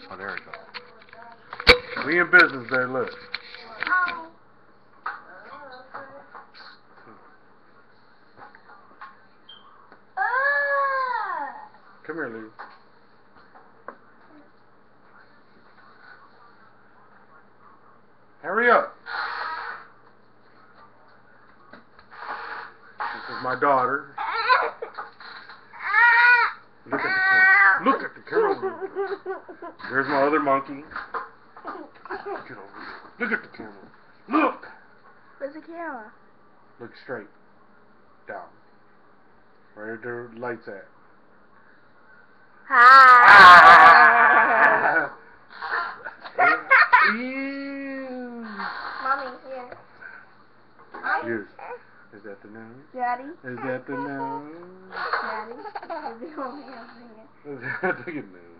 Oh, there we go. We in business there, look. Come here, Lee. Hurry up. This is my daughter. Look at the camera. Look at the camera. There's my other monkey. Get over here. Look at the camera. Look. Where's the camera? Look straight. Down. Where the lights at? Hi. Mommy, here. Yes. Is that the nose? Daddy? Is that the nose? Daddy? Is the only thing. Is that the nose?